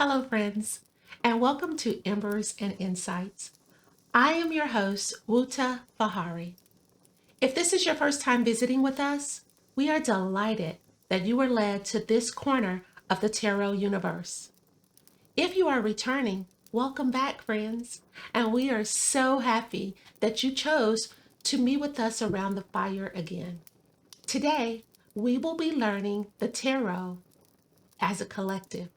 Hello, friends, and welcome to Embers and Insights. I am your host, Wuta Fahari. If this is your first time visiting with us, we are delighted that you were led to this corner of the tarot universe. If you are returning, welcome back, friends, and we are so happy that you chose to meet with us around the fire again. Today, we will be learning the tarot as a collective.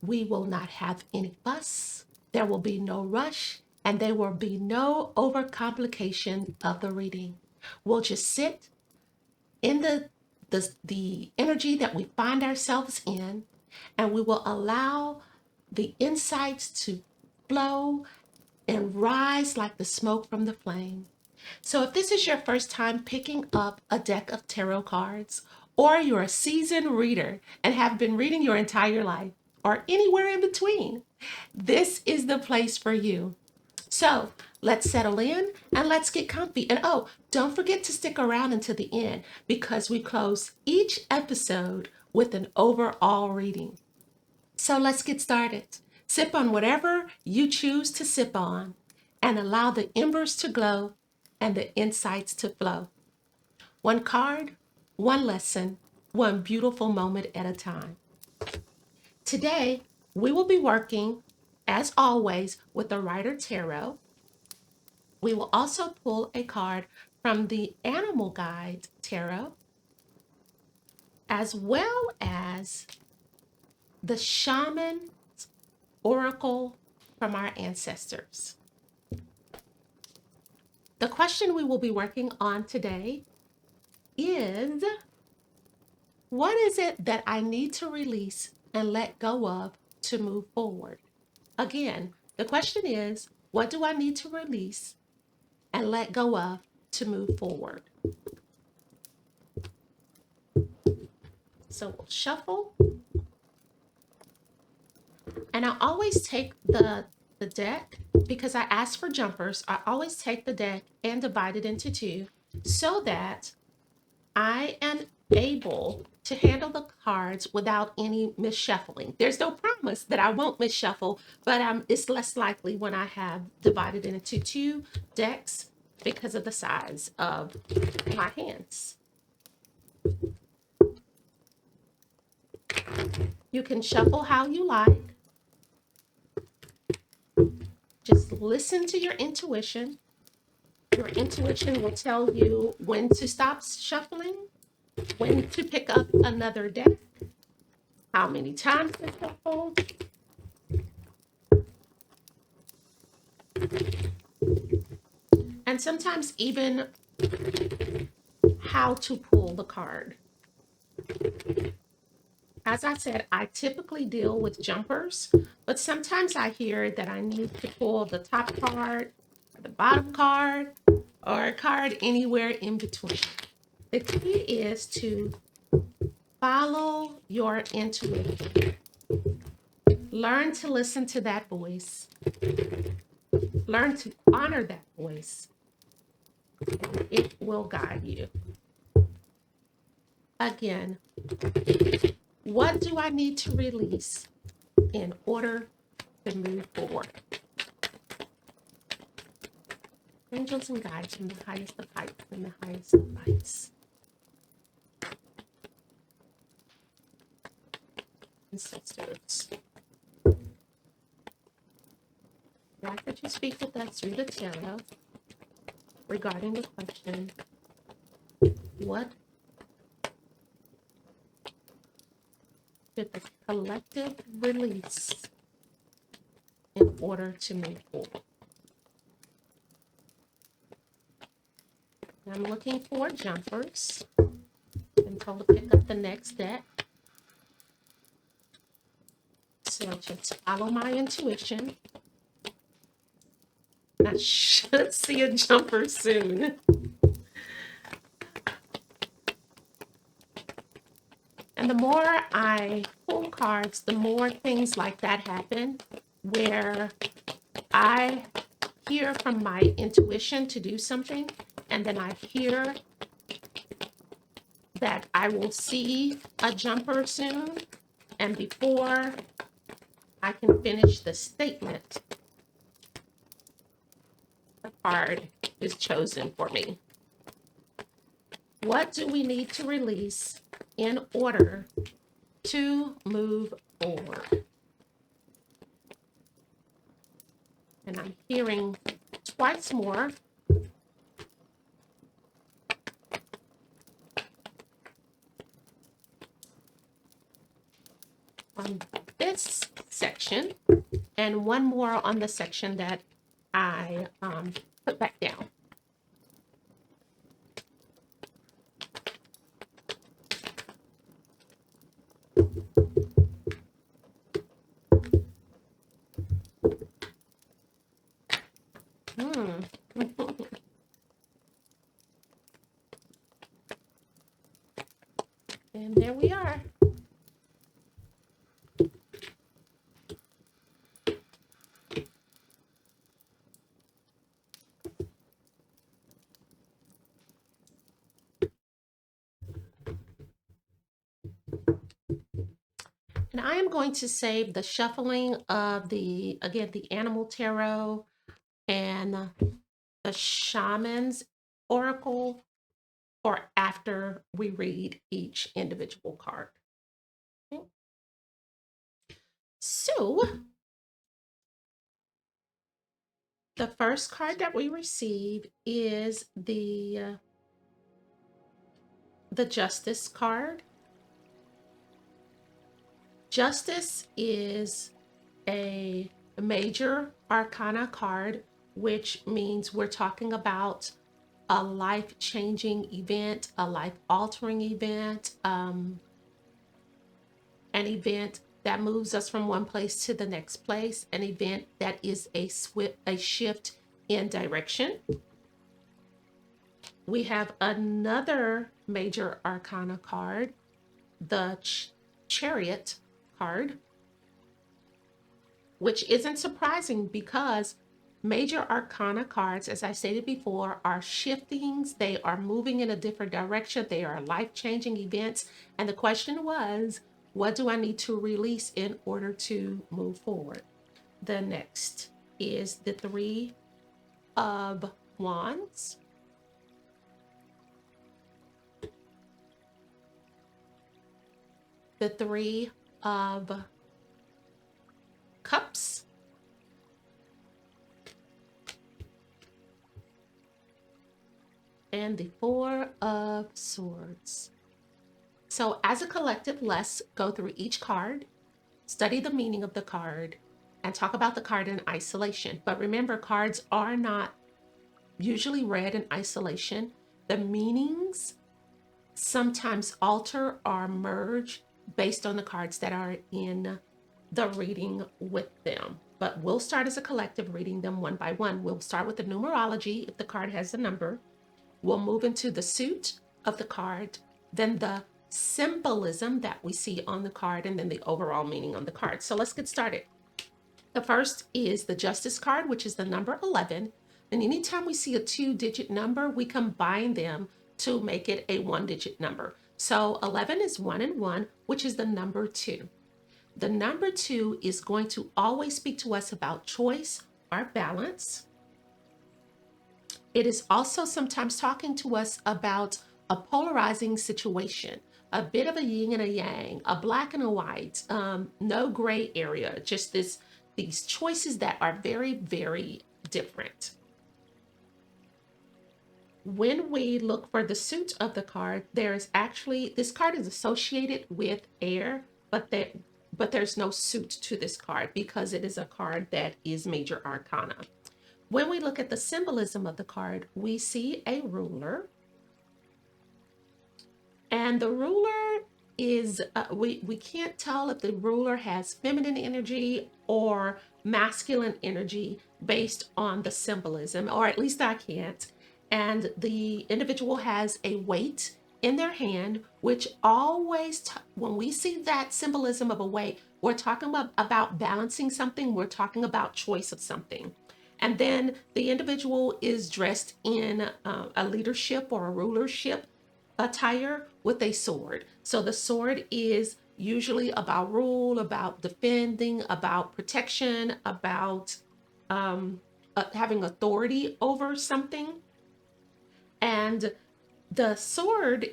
We will not have any fuss, there will be no rush, and there will be no overcomplication of the reading. We'll just sit in the energy that we find ourselves in, and we will allow the insights to flow and rise like the smoke from the flame. So if this is your first time picking up a deck of tarot cards, or you're a seasoned reader and have been reading your entire life, or anywhere in between, this is the place for you. So let's settle in and let's get comfy. And oh, don't forget to stick around until the end because we close each episode with an overall reading. So let's get started. Sip on whatever you choose to sip on and allow the embers to glow and the insights to flow. One card, one lesson, one beautiful moment at a time. Today, we will be working, as always, with the Rider Tarot. We will also pull a card from the Animal Guide Tarot, as well as the Shaman Oracle from our ancestors. The question we will be working on today is, what is it that I need to release and let go of to move forward? Again, the question is, what do I need to release and let go of to move forward? So we'll shuffle. And I always take the deck, because I asked for jumpers, I always take the deck and divide it into two so that I am able to handle the cards without any misshuffling. There's no promise that I won't misshuffle, but it's less likely when I have divided it into two decks because of the size of my hands. You can shuffle how you like. Just listen to your intuition. Your intuition will tell you when to stop shuffling, when to pick up another deck, how many times to shuffle. And sometimes even how to pull the card. As I said, I typically deal with jumpers, but sometimes I hear that I need to pull the top card, or the bottom card, or a card anywhere in between. The key is to follow your intuition. Learn to listen to that voice. Learn to honor that voice. And it will guide you. Again, what do I need to release in order to move forward? Angels and guides from the highest of heights and the highest of lights. Ancestors. Why could you speak with us through the tarot regarding the question, what should the collective release in order to move forward? I'm looking for jumpers. I'm told to pick up the next deck. So just follow my intuition. I should see a jumper soon. And the more I pull cards, the more things like that happen, where I hear from my intuition to do something, and then I hear that I will see a jumper soon, and before I can finish the statement, the card is chosen for me. What do we need to release in order to move forward? And I'm hearing twice more. On this section, and one more on the section that I put back down. And there we are. And I am going to save the shuffling of the animal tarot and the shaman's oracle for after we read each individual card. Okay. So the first card that we receive is the Justice card. Justice is a major arcana card, which means we're talking about a life-changing event, a life-altering event, an event that moves us from one place to the next place, an event that is a shift in direction. We have another major arcana card, the Chariot card, which isn't surprising because major arcana cards, as I stated before, are shiftings. They are moving in a different direction. They are life-changing events. And the question was, what do I need to release in order to move forward? The next is the Three of Wands. The Three of Cups. And the Four of Swords. So as a collective, let's go through each card, study the meaning of the card, and talk about the card in isolation. But remember, cards are not usually read in isolation. The meanings sometimes alter or merge based on the cards that are in the reading with them. But we'll start as a collective reading them one by one. We'll start with the numerology if the card has a number. We'll move into the suit of the card, then the symbolism that we see on the card, and then the overall meaning on the card. So let's get started. The first is the Justice card, which is the number 11. And anytime we see a 2-digit number, we combine them to make it a 1-digit number. So 11 is 1 and 1, which is the number 2. The number 2 is going to always speak to us about choice or balance. It is also sometimes talking to us about a polarizing situation, a bit of a yin and a yang, a black and a white, no gray area, just these choices that are very, very different. When we look for the suit of the card, there's actually, this card is associated with air, but there's no suit to this card because it is a card that is major arcana. When we look at the symbolism of the card, we see a ruler. And the ruler is, we can't tell if the ruler has feminine energy or masculine energy based on the symbolism, or at least I can't. And the individual has a weight in their hand, which always, when we see that symbolism of a weight, we're talking about balancing something, we're talking about choice of something. And then the individual is dressed in a leadership or a rulership attire with a sword. So the sword is usually about rule, about defending, about protection, about having authority over something. And the sword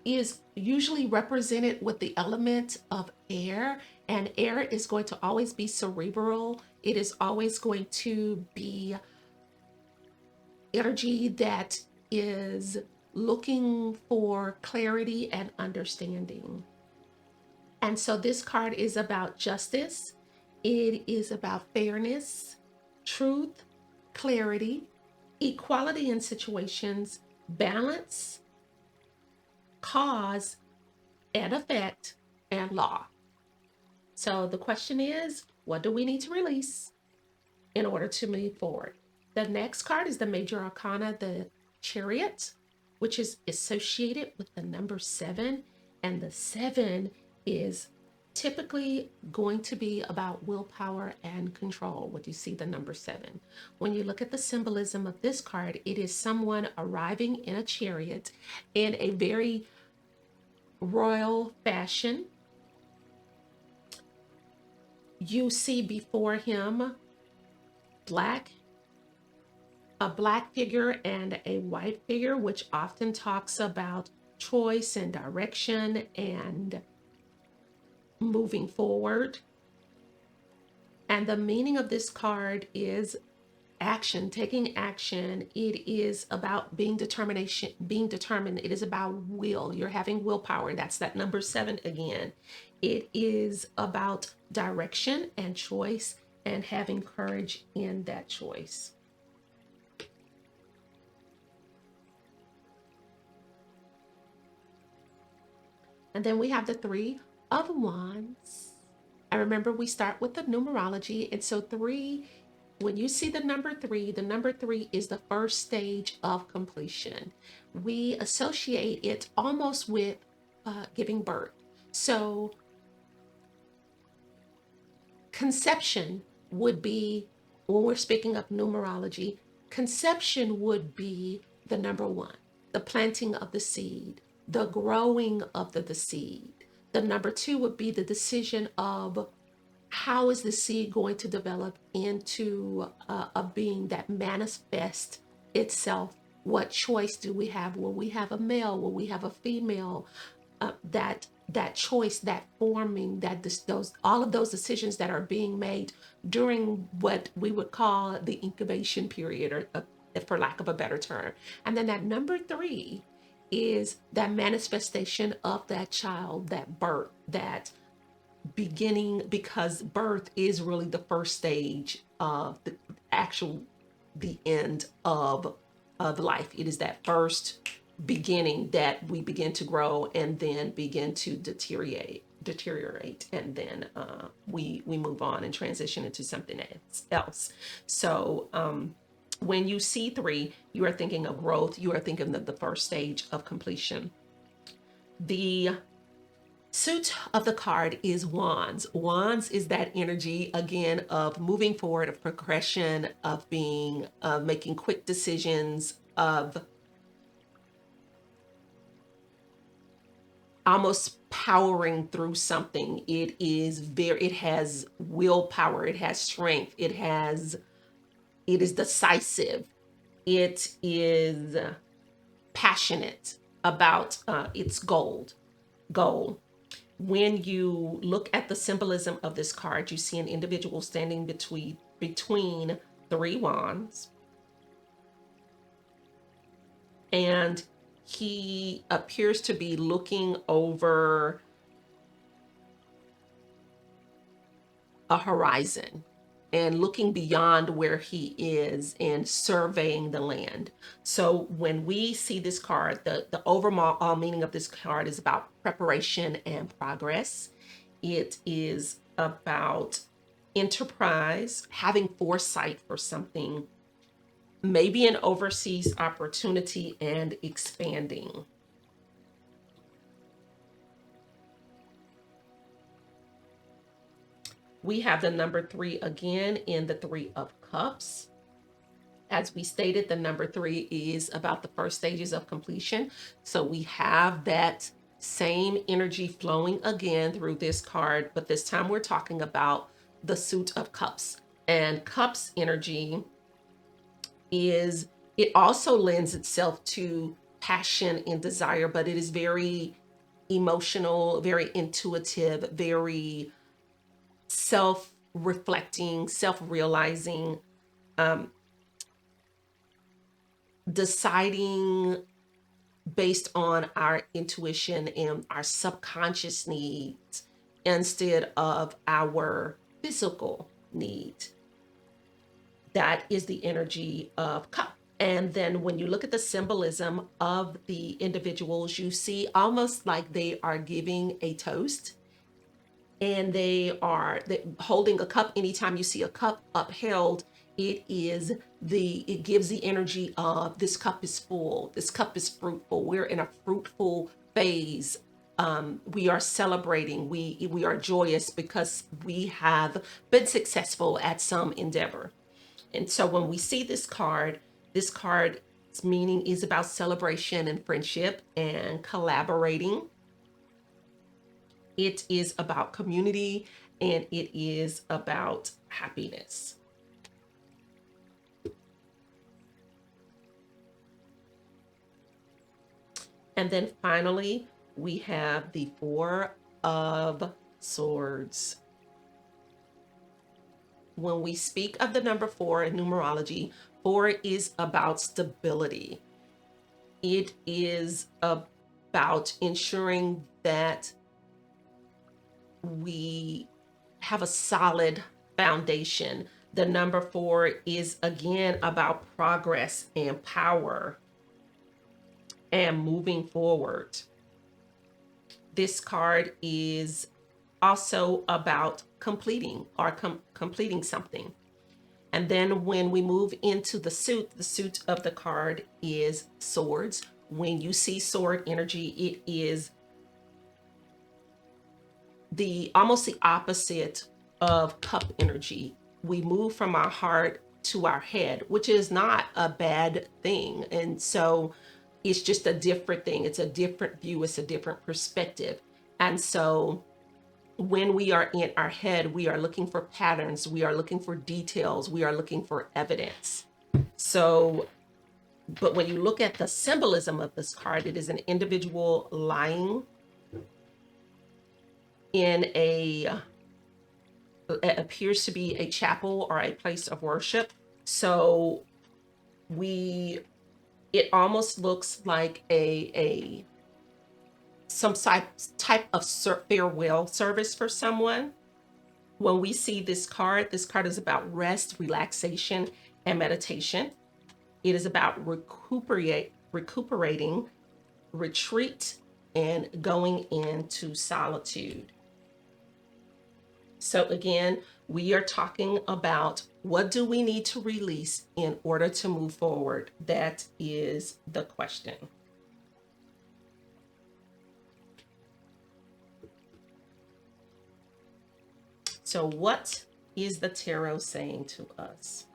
is usually represented with the element of air, and air is going to always be cerebral. It is always going to be energy that is looking for clarity and understanding. And so this card is about justice, it is about fairness, truth, clarity, equality in situations, balance, cause and effect, and law. So the question is, what do we need to release in order to move forward? The next card is the major arcana, the Chariot, which is associated with the number 7. And the 7 is typically going to be about willpower and control. When you see the number 7, when you look at the symbolism of this card, it is someone arriving in a chariot in a very royal fashion. You see before him black, a black figure and a white figure, which often talks about choice and direction and moving forward. And the meaning of this card is action, taking action. It is about being determined. It is about will. You're having willpower. That's that number 7 again. It is about direction and choice and having courage in that choice. And then we have the 3 of Wands. And remember, we start with the numerology. And so 3, when you see the number 3 is the first stage of completion. We associate it almost with giving birth. So conception would be, when we're speaking of numerology, conception would be the number 1, the planting of the seed, the growing of the seed. The number 2 would be the decision of how is the seed going to develop into a being that manifests itself. What choice do we have? Will we have a male? Will we have a female? That choice, that forming, those all of those decisions that are being made during what we would call the incubation period, or for lack of a better term. And then that number 3 is that manifestation of that child, that birth, that beginning, because birth is really the first stage of the end of life. It is that first beginning that we begin to grow and then begin to deteriorate, and then we move on and transition into something else. So when you see 3, you are thinking of growth. You are thinking of the first stage of completion. The suit of the card is Wands. Wands is that energy again of moving forward, of progression, of being, of making quick decisions, of almost powering through something. It has willpower, it has strength, it is decisive, it is passionate about its goal. When you look at the symbolism of this card, you see an individual standing between 3 wands, and he appears to be looking over a horizon and looking beyond where he is and surveying the land. So when we see this card, the overall meaning of this card is about preparation and progress. It is about enterprise, having foresight for something, maybe an overseas opportunity, and expanding. We have the number 3 again in the 3 of Cups. As we stated, the number 3 is about the first stages of completion. So we have that Same energy flowing again through this card, but this time we're talking about the Suit of Cups. And Cups energy is, it also lends itself to passion and desire, but it is very emotional, very intuitive, very self reflecting, self realizing, um, deciding based on our intuition and our subconscious needs instead of our physical need. That is the energy of cup. And then when you look at the symbolism of the individuals, you see almost like they are giving a toast, and they holding a cup. Anytime you see a cup upheld, it gives the energy of this cup is full, this cup is fruitful, we're in a fruitful phase. We are celebrating, we are joyous because we have been successful at some endeavor. And so when we see this card's meaning is about celebration and friendship and collaborating. It is about community, and it is about happiness. And then finally, we have the Four of Swords. When we speak of the number four in numerology, four is about stability. It is about ensuring that we have a solid foundation. The number four is again about progress and power and moving forward. This card is also about completing or completing something. And then when we move into the suit of the card is swords. When you see sword energy, it is the almost the opposite of cup energy. We move from our heart to our head, which is not a bad thing. And so it's just a different thing. It's a different view. It's a different perspective. And so when we are in our head, we are looking for patterns. We are looking for details. We are looking for evidence. So, but when you look at the symbolism of this card, it is an individual lying in it appears to be a chapel or a place of worship. So it almost looks like a some type of farewell service for someone. When we see this card is about rest, relaxation, and meditation. It is about recuperating, retreat, and going into solitude. So again, we are talking about what do we need to release in order to move forward? That is the question. So what is the tarot saying to us?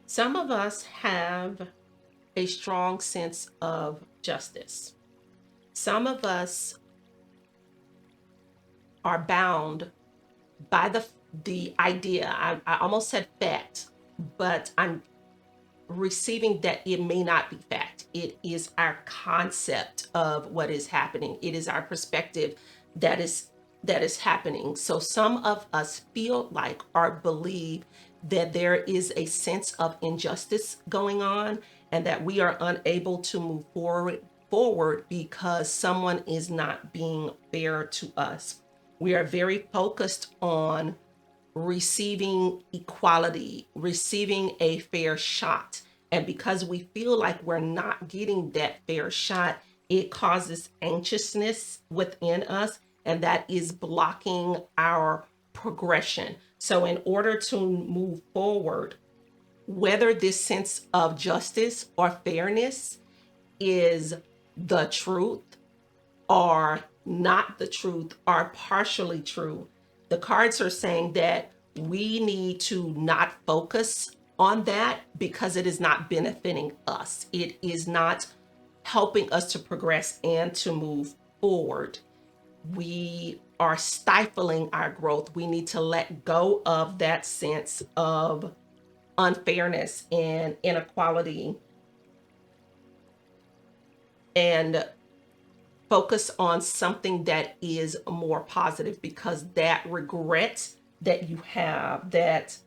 Some of us have a strong sense of justice. Some of us are bound by the idea. I almost said fact, but I'm receiving that it may not be fact. It is our concept of what is happening. It is our perspective that is happening. So some of us feel like or believe that there is a sense of injustice going on, and that we are unable to move forward because someone is not being fair to us. We are very focused on receiving equality, receiving a fair shot. And because we feel like we're not getting that fair shot, it causes anxiousness within us. and that is blocking our progression. So, in order to move forward, whether this sense of justice or fairness is the truth or not the truth or partially true, the cards are saying that we need to not focus on that because it is not benefiting us. It is not helping us to progress and to move forward. We are stifling our growth. We need to let go of that sense of unfairness and inequality and focus on something that is more positive, because that regret that you have that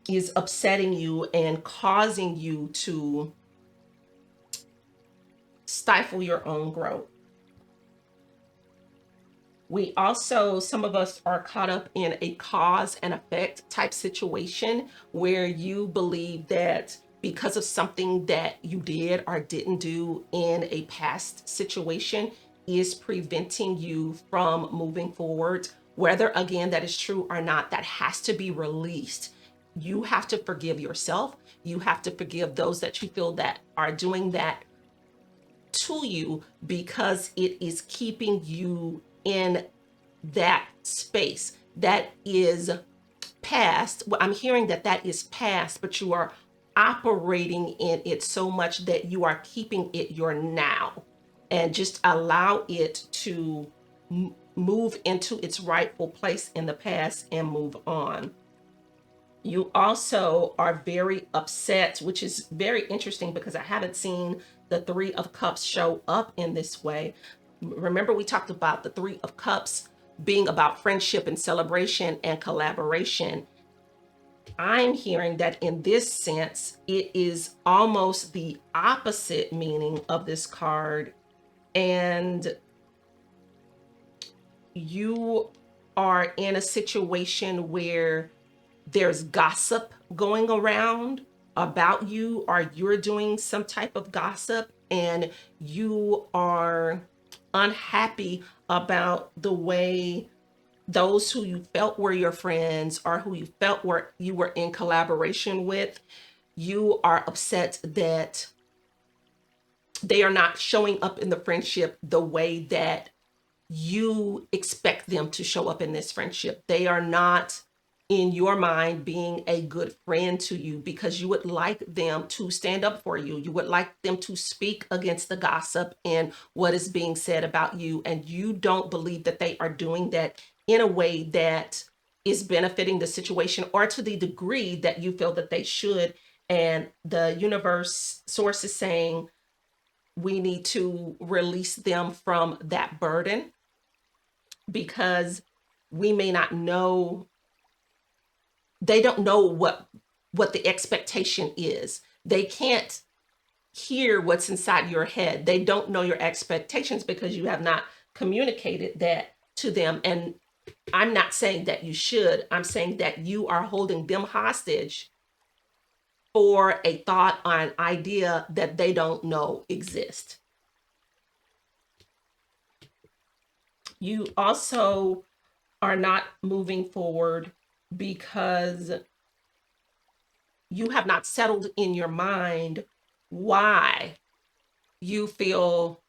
is upsetting you and causing you to stifle your own growth. We also, some of us are caught up in a cause and effect type situation where you believe that because of something that you did or didn't do in a past situation is preventing you from moving forward. Whether again that is true or not, that has to be released. You have to forgive yourself. You have to forgive those that you feel that are doing that to you, because it is keeping you in that space that is past. Well, I'm hearing that that is past, but you are operating in it so much that you are keeping it your now, and just allow it to move into its rightful place in the past and move on. You also are very upset, which is very interesting because I haven't seen the Three of Cups show up in this way. Remember, we talked about the Three of Cups being about friendship and celebration and collaboration. I'm hearing that in this sense, it is almost the opposite meaning of this card. And you are in a situation where there's gossip going around about you, or you're doing some type of gossip, and you are unhappy about the way those who you felt were your friends or who you felt were you were in collaboration with, you are upset that they are not showing up in the friendship the way that you expect them to show up in this friendship. They are not, in your mind, being a good friend to you, because you would like them to stand up for you. You would like them to speak against the gossip and what is being said about you. And you don't believe that they are doing that in a way that is benefiting the situation or to the degree that you feel that they should. And the universe source is saying we need to release them from that burden, because we may not know, they don't know what the expectation is. They can't hear what's inside your head. They don't know your expectations because you have not communicated that to them. And I'm not saying that you should. I'm saying that you are holding them hostage for a thought or an idea that they don't know exist. You also are not moving forward because you have not settled in your mind why you feel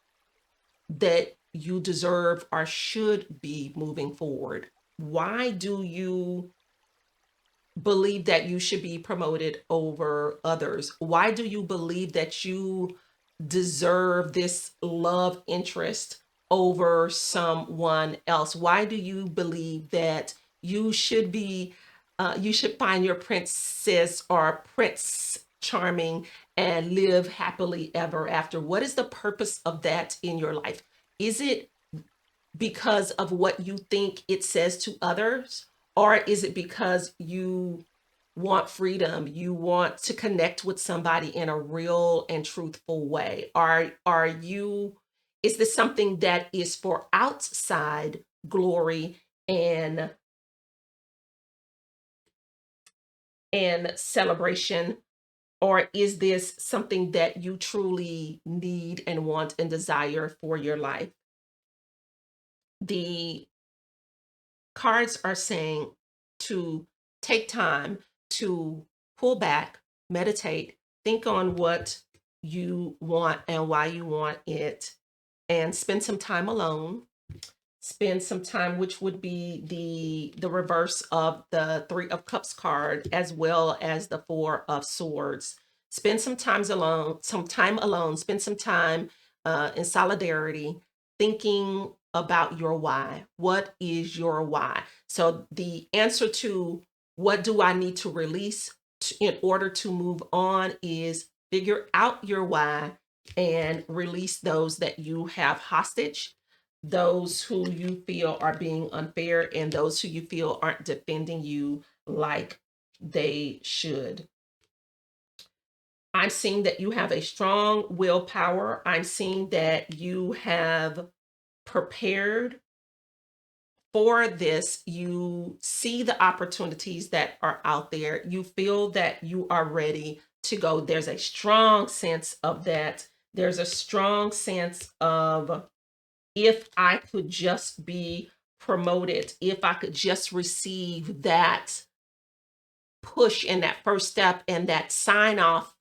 that you deserve or should be moving forward. Why do you believe that you should be promoted over others? Why do you believe that you deserve this love interest over someone else? Why do you believe that you should be, you should find your princess or prince charming and live happily ever after? What is the purpose of that in your life? Is it because of what you think it says to others? Or is it because you want freedom? You want to connect with somebody in a real and truthful way? Are you, is this something that is for outside glory and celebration? Or is this something that you truly need and want and desire for your life? The cards are saying to take time to pull back, meditate, think on what you want and why you want it, and spend some time alone. Spend some time, which would be the reverse of the Three of Cups card, as well as the Four of Swords. Spend some time alone, spend some time in solidarity, thinking about your why. What is your why? So the answer to what do I need to release in order to move on is figure out your why and release those that you have hostage, those who you feel are being unfair, and those who you feel aren't defending you like they should. I'm seeing that you have a strong willpower. I'm seeing that you have prepared for this. You see the opportunities that are out there. You feel that you are ready to go. There's a strong sense of that. There's a strong sense of, if I could just be promoted, if I could just receive that push and that first step and that sign off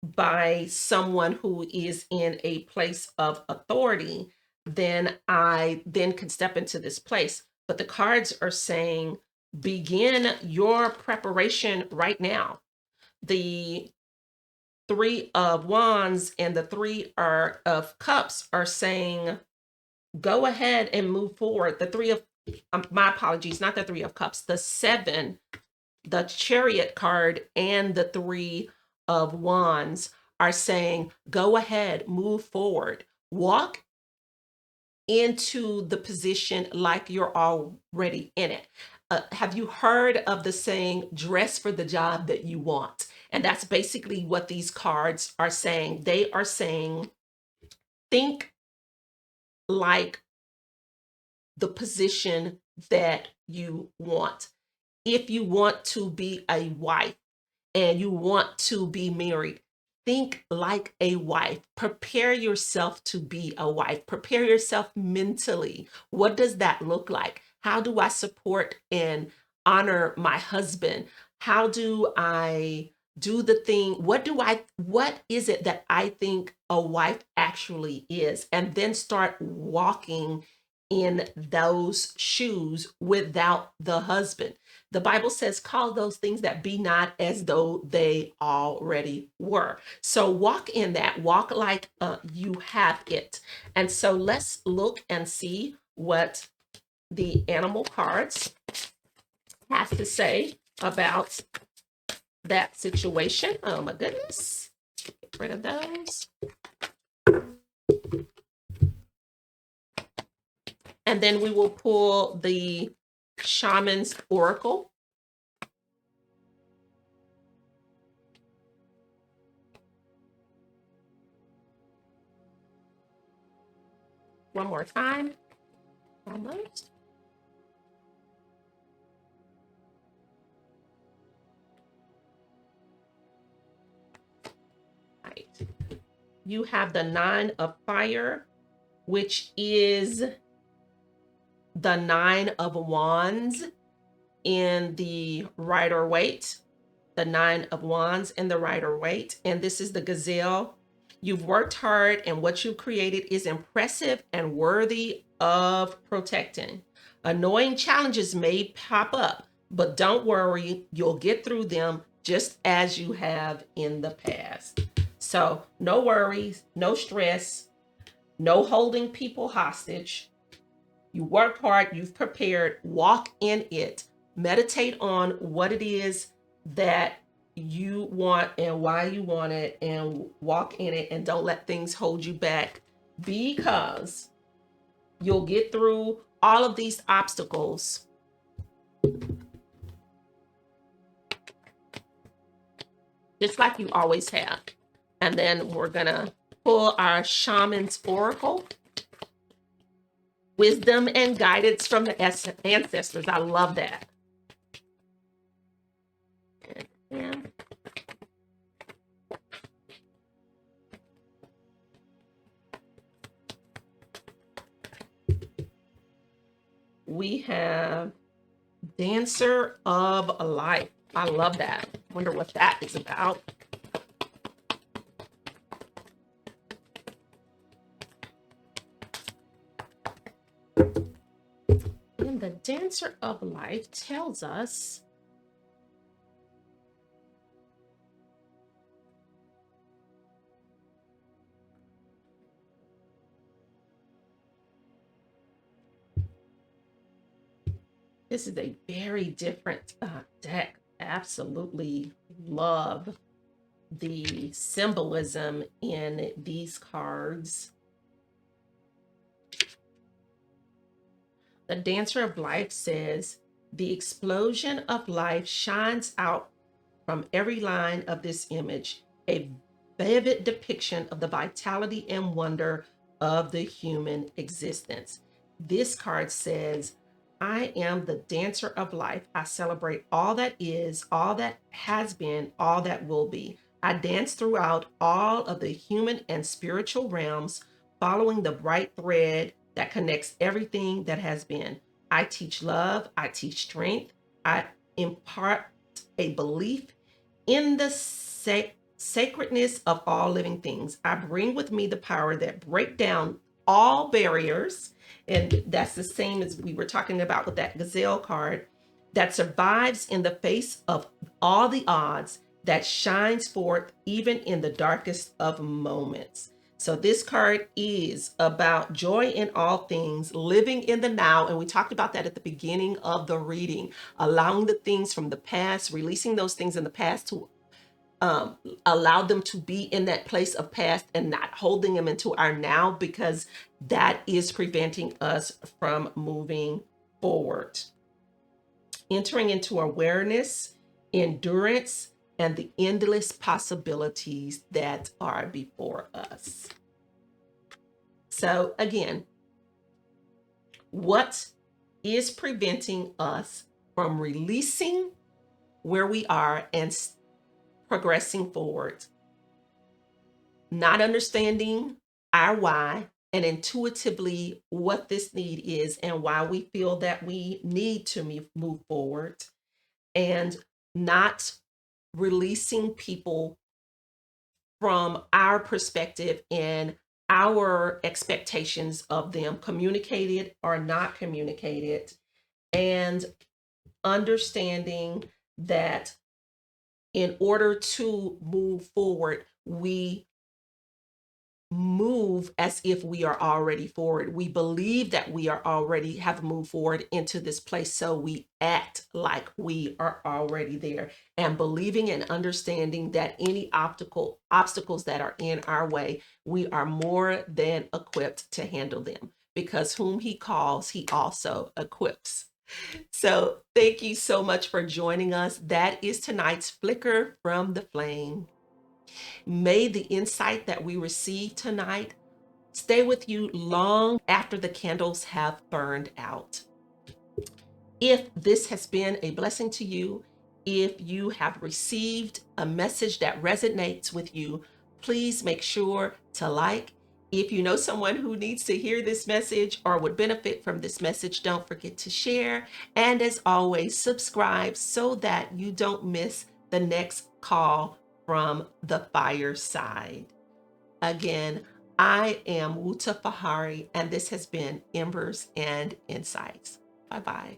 by someone who is in a place of authority, then I then can step into this place. But the cards are saying, begin your preparation right now. The Three of Wands and the Three of Cups are saying, go ahead and move forward. The Three of, my apologies, not the Three of Cups, the Seven, the Chariot card, and the Three of Wands are saying, go ahead, move forward, walk into the position like you're already in it. Have you heard of the saying, dress for the job that you want? And that's basically what these cards are saying. They are saying, think like the position that you want. If you want to be a wife and you want to be married, think like a wife. Prepare yourself to be a wife. Prepare yourself mentally. What does that look like? How do I support and honor my husband? How do I do the thing? What is it that I think a wife actually is? And then start walking in those shoes without the husband. The Bible says, call those things that be not as though they already were. So walk in that, walk like you have it. And so let's look and see what the animal cards have to say about that situation. Oh my goodness. Get rid of those. And then we will pull the Shaman's Oracle. One more time. Almost. Right. You have the Nine of Fire, which is the Nine of Wands in the Rider-Waite. The Nine of Wands in the Rider-Waite. And this is the Gazelle. You've worked hard, and what you've created is impressive and worthy of protecting. Annoying challenges may pop up, but don't worry, you'll get through them just as you have in the past. So no worries, no stress, no holding people hostage. You worked hard, you've prepared, walk in it, meditate on what it is that you want and why you want it, and walk in it, and don't let things hold you back, because you'll get through all of these obstacles just like you always have. And then we're gonna pull our Shaman's Oracle. Wisdom and guidance from the ancestors. I love that. And we have Dancer of Life. I love that. Wonder what that is about. And the Dancer of Life tells us this is a very different deck. Absolutely love the symbolism in these cards. The Dancer of Life says, the explosion of life shines out from every line of this image, a vivid depiction of the vitality and wonder of the human existence. This card says, I am the dancer of life. I celebrate all that is, all that has been, all that will be. I dance throughout all of the human and spiritual realms, following the bright thread that connects everything that has been. I teach love, I teach strength, I impart a belief in the sacredness of all living things. I bring with me the power that break down all barriers. And that's the same as we were talking about with that gazelle card, that survives in the face of all the odds, that shines forth even in the darkest of moments. So this card is about joy in all things, living in the now. And we talked about that at the beginning of the reading, allowing the things from the past, releasing those things in the past to allow them to be in that place of past and not holding them into our now, because that is preventing us from moving forward. Entering into awareness, endurance, and the endless possibilities that are before us. So again, what is preventing us from releasing where we are and progressing forward? Not understanding our why and intuitively what this need is and why we feel that we need to move forward, and not releasing people from our perspective and our expectations of them, communicated or not communicated, and understanding that in order to move forward, we move as if we are already forward. We believe that we are already have moved forward into this place, so we act like we are already there, and believing and understanding that any obstacles that are in our way, we are more than equipped to handle them, because whom he calls, he also equips. So thank you so much for joining us. That is tonight's Flicker from the Flame. May the insight that we receive tonight stay with you long after the candles have burned out. If this has been a blessing to you, if you have received a message that resonates with you, please make sure to like. If you know someone who needs to hear this message or would benefit from this message, don't forget to share. And as always, subscribe so that you don't miss the next call from the fireside. Again, I am Wuta Fahari, and this has been Embers and Insights. Bye-bye.